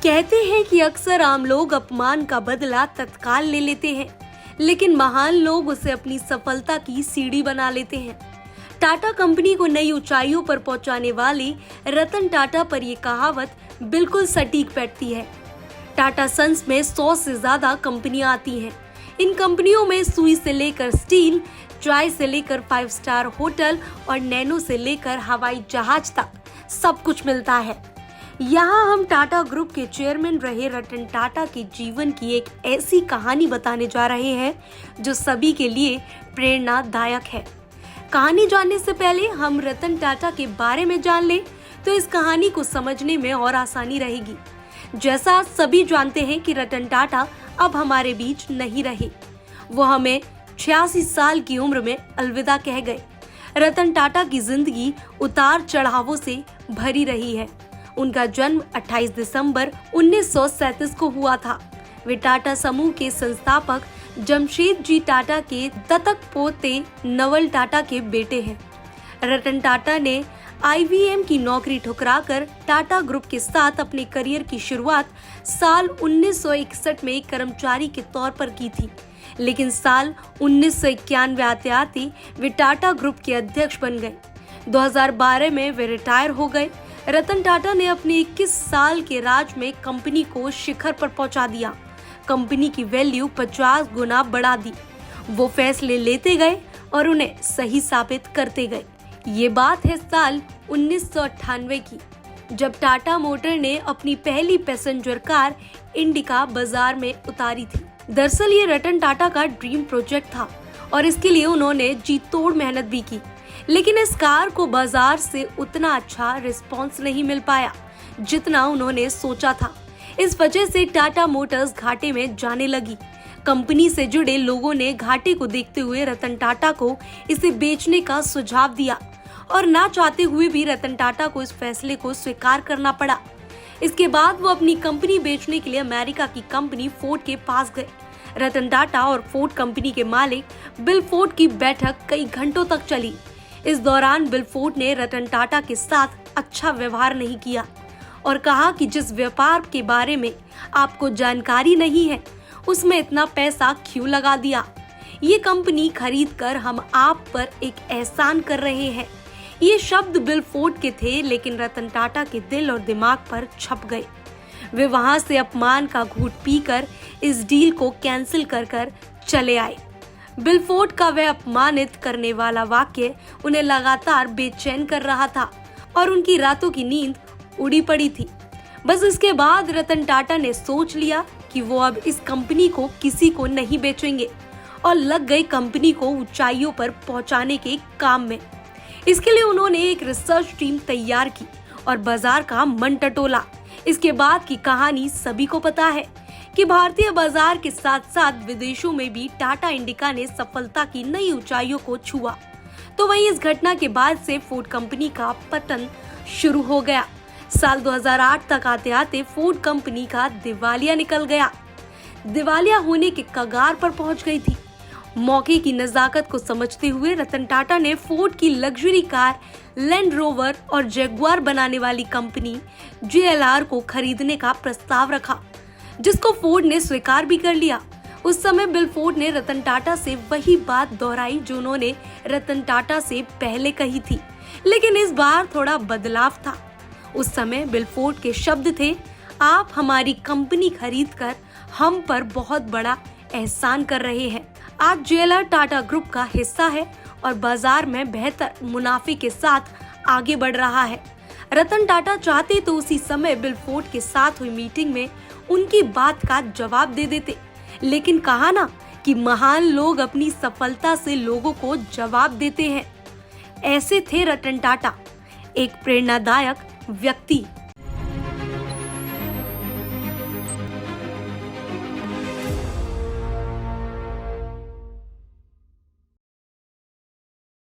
कहते हैं कि अक्सर आम लोग अपमान का बदला तत्काल ले लेते हैं, लेकिन महान लोग उसे अपनी सफलता की सीढ़ी बना लेते हैं। टाटा कंपनी को नई ऊंचाइयों पर पहुंचाने वाले रतन टाटा पर यह कहावत बिल्कुल सटीक बैठती है। टाटा सन्स में 100 से ज्यादा कंपनियां आती हैं। इन कंपनियों में सुई से लेकर स्टील, चाय से लेकर 5 स्टार होटल और नैनो से लेकर हवाई जहाज तक सब कुछ मिलता है। यहाँ हम टाटा ग्रुप के चेयरमैन रहे रतन टाटा के जीवन की एक ऐसी कहानी बताने जा रहे हैं जो सभी के लिए प्रेरणादायक है। कहानी जानने से पहले हम रतन टाटा के बारे में जान लें तो इस कहानी को समझने में और आसानी रहेगी। जैसा सभी जानते हैं कि रतन टाटा अब हमारे बीच नहीं रहे। वो हमें 86 साल की उम्र में अलविदा कह गए। रतन टाटा की जिंदगी उतार चढ़ावों से भरी रही है। उनका जन्म 28 दिसंबर 1937 को हुआ था। वे टाटा समूह के संस्थापक जमशेद जी टाटा के दत्तक पोते नवल टाटा के बेटे हैं। रतन टाटा ने IBM की नौकरी ठुकराकर टाटा ग्रुप के साथ अपने करियर की शुरुआत साल 1961 में एक कर्मचारी के तौर पर की थी, लेकिन साल 1991 आते आते वे टाटा ग्रुप के अध्यक्ष बन गए। 2012 में वे रिटायर हो गए। रतन टाटा ने अपने 21 साल के राज में कंपनी को शिखर पर पहुंचा दिया। कंपनी की वैल्यू 50 गुना बढ़ा दी। वो फैसले लेते गए और उन्हें सही साबित करते गए। ये बात है साल 1998 की, जब टाटा मोटर ने अपनी पहली पैसेंजर कार इंडिका बाजार में उतारी थी। दरअसल ये रतन टाटा का ड्रीम प्रोजेक्ट था और इसके लिए उन्होंने जी तोड़ मेहनत भी की, लेकिन इस कार को बाजार से उतना अच्छा रिस्पॉन्स नहीं मिल पाया जितना उन्होंने सोचा था। इस वजह से टाटा मोटर्स घाटे में जाने लगी। कंपनी से जुड़े लोगों ने घाटे को देखते हुए रतन टाटा को इसे बेचने का सुझाव दिया और ना चाहते हुए भी रतन टाटा को इस फैसले को स्वीकार करना पड़ा। इसके बाद वो अपनी कंपनी बेचने के लिए अमेरिका की कंपनी फोर्ड के पास गए। रतन टाटा और फोर्ड कंपनी के मालिक बिल फोर्ड की बैठक कई घंटों तक चली। इस दौरान बिल फोर्ड ने रतन टाटा के साथ अच्छा व्यवहार नहीं किया और कहा कि जिस व्यापार के बारे में आपको जानकारी नहीं है उसमें इतना पैसा क्यों लगा दिया। ये कंपनी खरीद कर हम आप पर एक एहसान कर रहे हैं। ये शब्द बिल फोर्ड के थे, लेकिन रतन टाटा के दिल और दिमाग पर छप गए। वे वहां से अपमान का घूंट पीकर इस डील को कैंसिल कर चले आए। बिल फोर्ड का वह अपमानित करने वाला वाक्य उन्हें लगातार बेचैन कर रहा था और उनकी रातों की नींद उड़ी पड़ी थी। बस इसके बाद रतन टाटा ने सोच लिया कि वो अब इस कंपनी को किसी को नहीं बेचेंगे और लग गए कंपनी को ऊंचाइयों पर पहुंचाने के काम में। इसके लिए उन्होंने एक रिसर्च टीम तैयार की और बाजार का मन टटोला। इसके बाद की कहानी सभी को पता है कि भारतीय बाजार के साथ साथ विदेशों में भी टाटा इंडिका ने सफलता की नई ऊंचाइयों को छुआ। तो वहीं इस घटना के बाद से फोर्ड कंपनी का पतन शुरू हो गया। साल 2008 तक आते आते फोर्ड कंपनी का दिवालिया निकल गया। दिवालिया होने के कगार पर पहुंच गई थी। मौके की नजाकत को समझते हुए रतन टाटा ने फोर्ड की लग्जरी कार लैंड रोवर और जैगुआर बनाने वाली कंपनी JLR को खरीदने का प्रस्ताव रखा, जिसको फोर्ड ने स्वीकार भी कर लिया। उस समय बिल फोर्ड ने रतन टाटा से वही बात दोहराई जो उन्होंने रतन टाटा से पहले कही थी, लेकिन इस बार थोड़ा बदलाव था। उस समय बिल फोर्ड के शब्द थे, आप हमारी कंपनी खरीदकर हम पर बहुत बड़ा एहसान कर रहे हैं। आज JLR टाटा ग्रुप का हिस्सा है और बाजार में बेहतर मुनाफे के साथ आगे बढ़ रहा है। रतन टाटा चाहते तो उसी समय बिल फोर्ड के साथ हुई मीटिंग में उनकी बात का जवाब दे देते, लेकिन कहा ना कि महान लोग अपनी सफलता से लोगों को जवाब देते हैं। ऐसे थे रतन टाटा, एक प्रेरणादायक व्यक्ति।